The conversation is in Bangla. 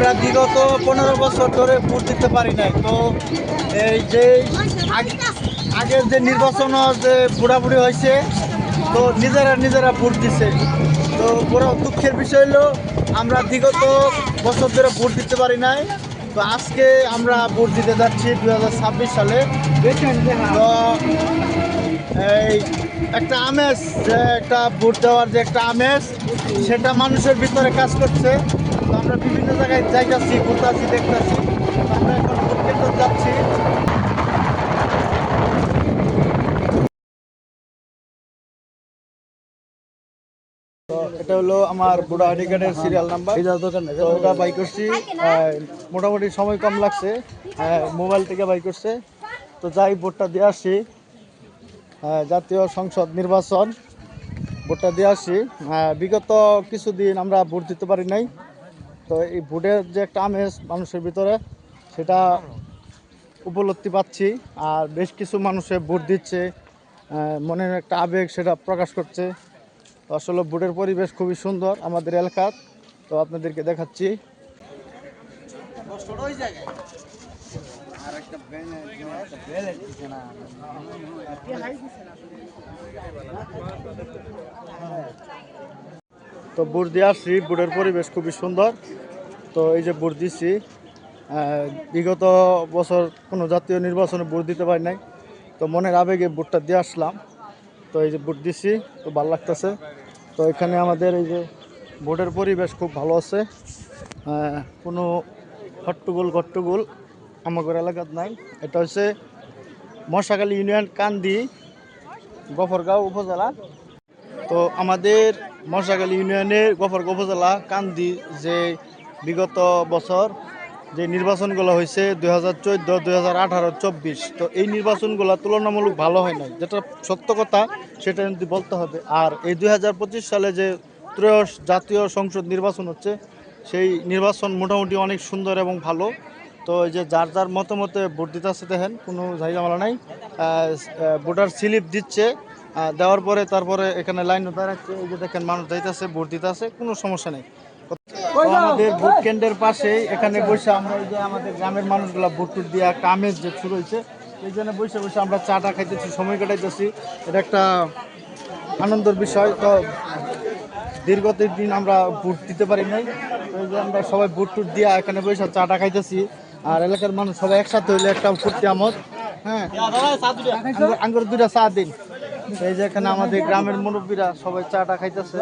আমরা বিগত 15 বছর ধরে ভোট দিতে পারি নাই। তো এই যে আগের যে নির্বাচন যে বুড়াবুড়ি হয়েছে, তো নিজেরা ভোট দিছে। তো বড় দুঃখের বিষয় হলো আমরা বিগত বছর ধরে ভোট দিতে পারি নাই। তো আজকে আমরা ভোট দিতে যাচ্ছি 2026 সালে। তো এই একটা আমেজ, যে একটা ভোট দেওয়ার যে একটা আমেজ, সেটা মানুষের ভিতরে কাজ করছে। তো আমরা বিভিন্ন জায়গায় যাইতেছি, ঘুরতেছি, দেখতেছি। আমরা এখন ভোট কেন্দ্র যাচ্ছি। তো এটা হলো আমার বুড়া আইডি কার্ডের সিরিয়াল নাম্বার। তো এটা বাই করছি, মোটামুটি সময় কম লাগছে, মোবাইল থেকে বাই করছে। তো যাই ভোটটা দিয়ে আসি, জাতীয় সংসদ নির্বাচন ভোটটা দিয়ে আসি। বিগত কিছুদিন আমরা ভোট দিতে পারি নাই। তো এই ভোটের যে একটা আমেজ মানুষের ভিতরে, সেটা উপলব্ধি পাচ্ছি। আর বেশ কিছু মানুষে ভোট দিচ্ছে, মনের একটা আবেগ সেটা প্রকাশ করছে। তো আসলে ভোটের পরিবেশ খুবই সুন্দর আমাদের এলাকার। তো আপনাদেরকে দেখাচ্ছি। তো ভোট দিয়ে আসছি, ভোটের পরিবেশ খুবই সুন্দর। তো এই যে ভোট দিচ্ছি, বিগত বছর কোনো জাতীয় নির্বাচনে ভোট দিতে পারি নাই। তো মনের আবেগে ভোটটা দিয়ে আসলাম। তো এই যে ভোট দিচ্ছি, তো ভালো লাগতেছে। তো এখানে আমাদের এই যে ভোটের পরিবেশ খুব ভালো আছে, কোনো হট্টগোল আমাদের এলাকাত নাই। এটা হচ্ছে মশাখালী ইউনিয়ন, কান্দি, গফরগাঁও উপজেলা। তো আমাদের মশাখালী ইউনিয়নের গফরগাঁও উপজেলা কান্দি যে বিগত বছর যে নির্বাচনগুলো হয়েছে 2014, 2018, 24, তো এই নির্বাচনগুলো তুলনামূলক ভালো হয় নাই, যেটা সত্য কথা সেটা কিন্তু বলতে হবে। আর এই 2025 সালে যে ত্রয়োদশ জাতীয় সংসদ নির্বাচন হচ্ছে, সেই নির্বাচন মোটামুটি অনেক সুন্দর এবং ভালো। তো এই যে যার মতামতে ভোট দিতে আসছে, দেখেন কোনো ঝামেলা নাই। ভোটার স্লিপ দিচ্ছে, দেওয়ার পরে তারপরে এখানে লাইন দাঁড়াচ্ছে। এই যে দেখেন মানুষ যাইতেছে, ভোট দিতে আছে, কোনো সমস্যা নেই। আমাদের ভোট কেন্দ্রের পাশেই এখানে বসে আমরা এই যে আমাদের গ্রামের মানুষগুলা ভোট টুট দিয়ে একটা আমেজ যে শুরু হয়েছে, এই জন্য বসে আমরা চাটা খাইতেছি, সময় কাটাইতেছি। এটা একটা আনন্দের বিষয়। তো দীর্ঘ দিন আমরা ভোট দিতে পারি নাই। তো এই যে আমরা সবাই ভোট টুট দিয়ে এখানে বসে চাটা খাইতেছি। আর এলাকার মানুষ সবাই একসাথে হইলে একটা ফুর্তি আমোদ। হ্যাঁ, আঙ্গুর 2টা চা দিন। এই যে এখানে আমাদের গ্রামের মুরব্বীরা সবাই চাটা খাইতেছে।